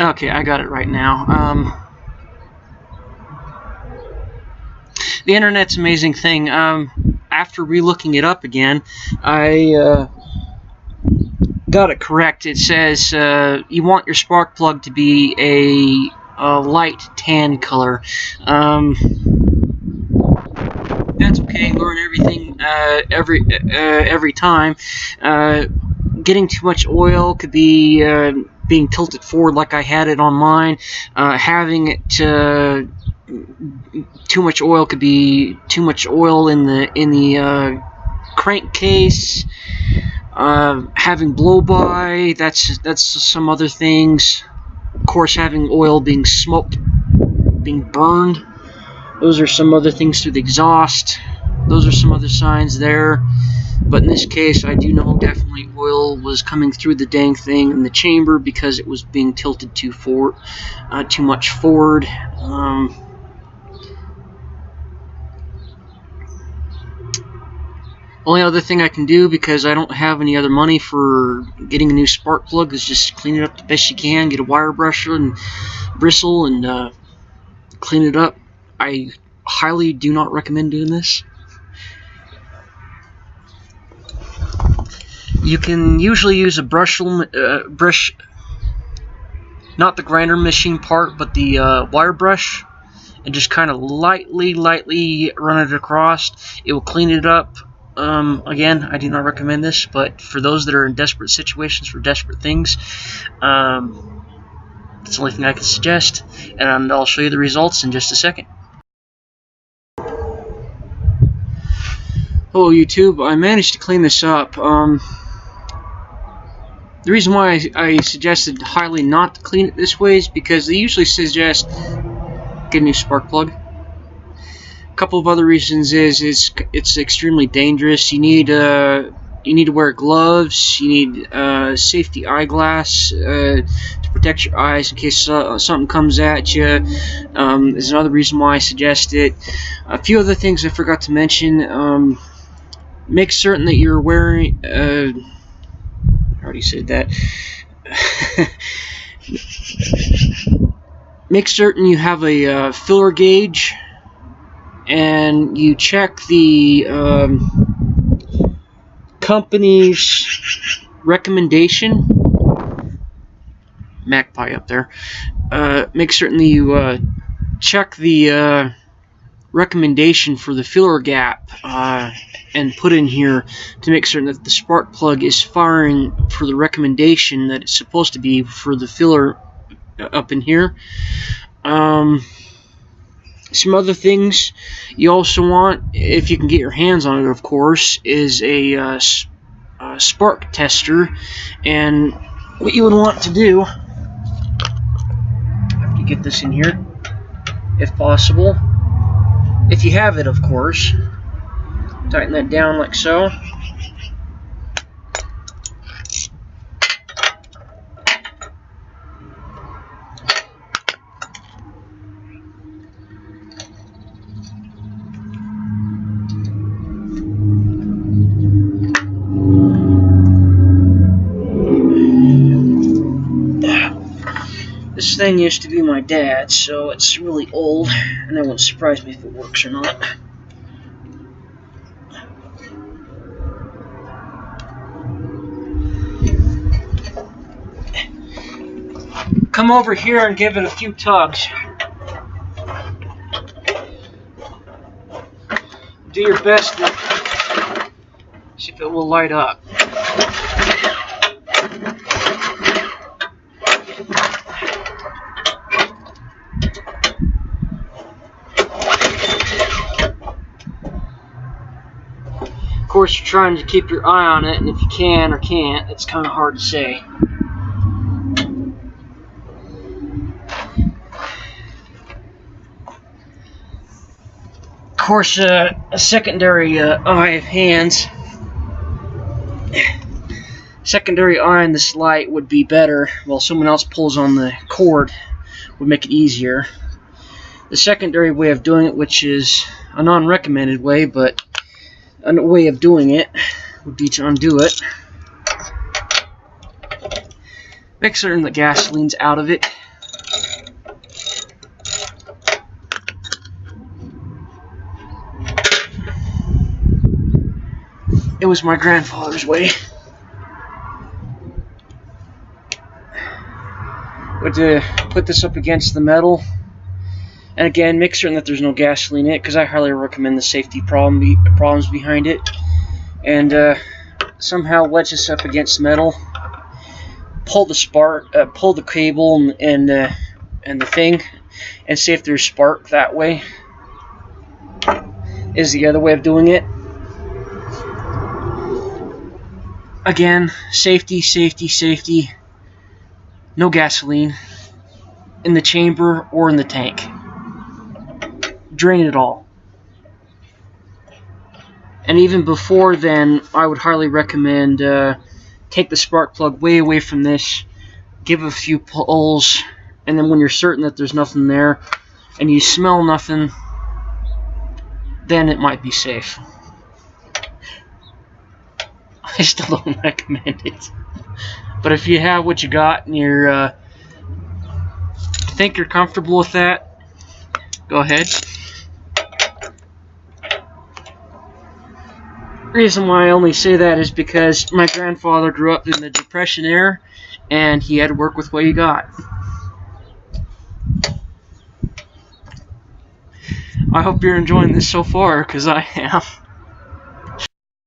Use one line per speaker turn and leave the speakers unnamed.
Okay, I got it right now. The internet's an amazing thing. After re-looking it up again, I got it correct. It says you want your spark plug to be a light tan color. That's okay. Learn everything every time. Getting too much oil could be being tilted forward, like I had it on mine. Having it too much oil could be too much oil in the crankcase. Having blow by, that's some other things. Of course, having oil being smoked, being burned, those are some other things through the exhaust. Those are some other signs there. But in this case, I do know definitely oil was coming through the dang thing in the chamber because it was being tilted too much forward. Only other thing I can do, because I don't have any other money for getting a new spark plug, is just clean it up the best you can. Get a wire brusher and bristle and clean it up. I highly do not recommend doing this. You can usually use a brush, not the grinder machine part, but the wire brush, and just kind of lightly run it across. It will clean it up. Again, I do not recommend this, but for those that are in desperate situations for desperate things, that's the only thing I can suggest, and I'll show you the results in just a second. Hello YouTube, I managed to clean this up. The reason why I suggested highly not to clean it this way is because they usually suggest get a new spark plug. A couple of other reasons is it's extremely dangerous. You need to wear gloves. You need safety eyeglass to protect your eyes in case something comes at you. Is another reason why I suggest it. A few other things I forgot to mention. Make certain that you're wearing. I already said that. Make certain you have a filler gauge, and you check the company's recommendation. Magpie up there. Make certain that you check the recommendation for the filler gap and put in here to make certain that the spark plug is firing for the recommendation that it's supposed to be for the filler up in here. Some other things you also want, if you can get your hands on it, of course, is a spark tester. And what you would want to do, after you get this in here, if possible, if you have it, of course, tighten that down like so. This thing used to be my dad's, so it's really old, and it won't surprise me if it works or not. Come over here and give it a few tugs. Do your best to see if it will light up. Of course, you're trying to keep your eye on it, and if you can or can't, it's kind of hard to say. Of course, a secondary eye of hands. Secondary eye on this light would be better while someone else pulls on the cord, would make it easier. The secondary way of doing it, which is a non-recommended way, but a way of doing it, would be to undo it. Make certain the gasoline's out of it. was my grandfather's way. But to put this up against the metal, and again, make certain that there's no gasoline in it, because I highly recommend the safety problems behind it. And somehow wedge this up against metal, pull the cable and the thing, and see if there's spark that way. Is the other way of doing it. Again, safety, safety, safety. No gasoline in the chamber or in the tank. Drain it all. And even before then, I would highly recommend take the spark plug way away from this, give it a few pulls, and then when you're certain that there's nothing there and you smell nothing, then it might be safe. I still don't recommend it. But if you have what you got and you're think you're comfortable with that, go ahead. The reason why I only say that is because my grandfather grew up in the Depression era and he had to work with what he got. I hope you're enjoying this so far, because I am.